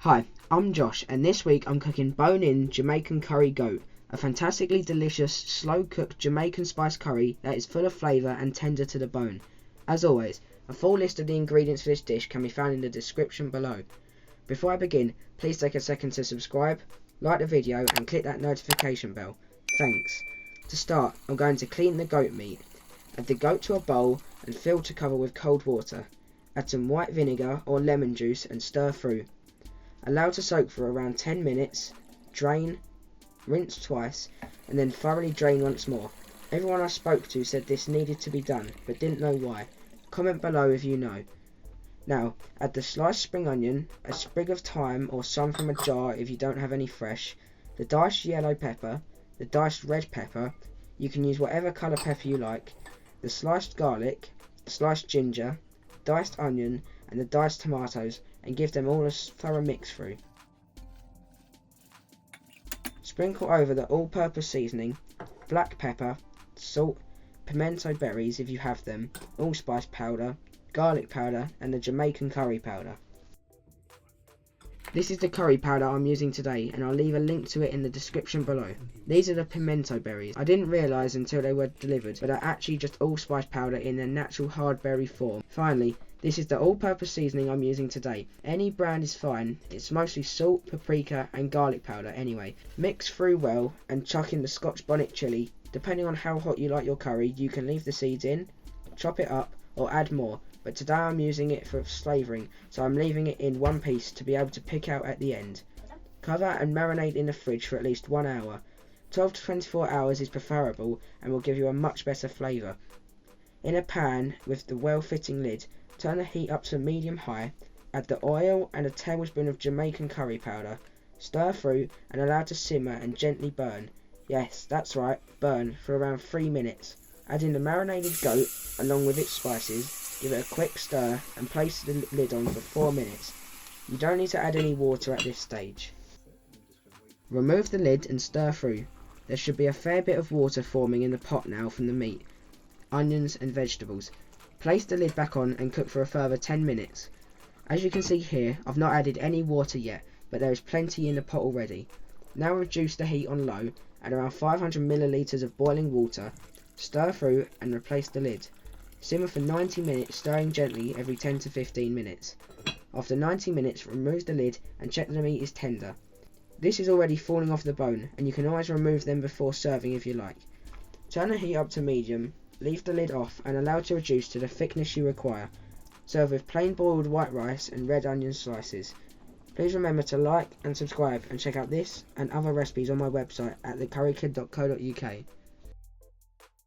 Hi, I'm Josh, and this week I'm cooking bone-in Jamaican curry goat, a fantastically delicious, slow-cooked Jamaican spiced curry that is full of flavour and tender to the bone. As always, a full list of the ingredients for this dish can be found in the description below. Before I begin, please take a second to subscribe, like the video and click that notification bell. Thanks. To start, I'm going to clean the goat meat. Add the goat to a bowl and fill to cover with cold water. Add some white vinegar or lemon juice and stir through. Allow to soak for around 10 minutes, drain, rinse twice, and then thoroughly drain once more. Everyone I spoke to said this needed to be done, but didn't know why. Comment below if you know. Now, add the sliced spring onion, a sprig of thyme or some from a jar if you don't have any fresh, the diced yellow pepper, the diced red pepper, you can use whatever colour pepper you like, the sliced garlic, sliced ginger, diced onion, and the diced tomatoes, and give them all a thorough mix through. Sprinkle over the all-purpose seasoning, black pepper, salt, pimento berries if you have them, allspice powder, garlic powder, and the Jamaican curry powder. This is the curry powder I'm using today, and I'll leave a link to it in the description below. These are the pimento berries. I didn't realise until they were delivered, but are actually just allspice powder in their natural hard berry form. Finally, this is the all-purpose seasoning I'm using today. Any brand is fine, it's mostly salt, paprika and garlic powder anyway. Mix through well and chuck in the scotch bonnet chilli. Depending on how hot you like your curry, you can leave the seeds in, chop it up or add more, but today I'm using it for flavouring, so I'm leaving it in one piece to be able to pick out at the end. Cover and marinate in the fridge for at least 1 hour. 12 to 24 hours is preferable and will give you a much better flavour. In a pan with the well-fitting lid, turn the heat up to medium-high, add the oil and a tablespoon of Jamaican curry powder, stir through and allow to simmer and gently burn. Yes, that's right, burn for around 3 minutes. Add in the marinated goat along with its spices, give it a quick stir and place the lid on for 4 minutes. You don't need to add any water at this stage. Remove the lid and stir through. There should be a fair bit of water forming in the pot now from the meat, onions and vegetables. Place the lid back on and cook for a further 10 minutes. As you can see here, I've not added any water yet, but there is plenty in the pot already. Now reduce the heat on low, add around 500 millilitres of boiling water, stir through and replace the lid. Simmer for 90 minutes, stirring gently every 10 to 15 minutes. After 90 minutes, remove the lid and check that the meat is tender. This is already falling off the bone, and you can always remove them before serving if you like. Turn the heat up to medium, leave the lid off and allow it to reduce to the thickness you require. Serve with plain boiled white rice and red onion slices. Please remember to like and subscribe and check out this and other recipes on my website at thecurrykid.co.uk.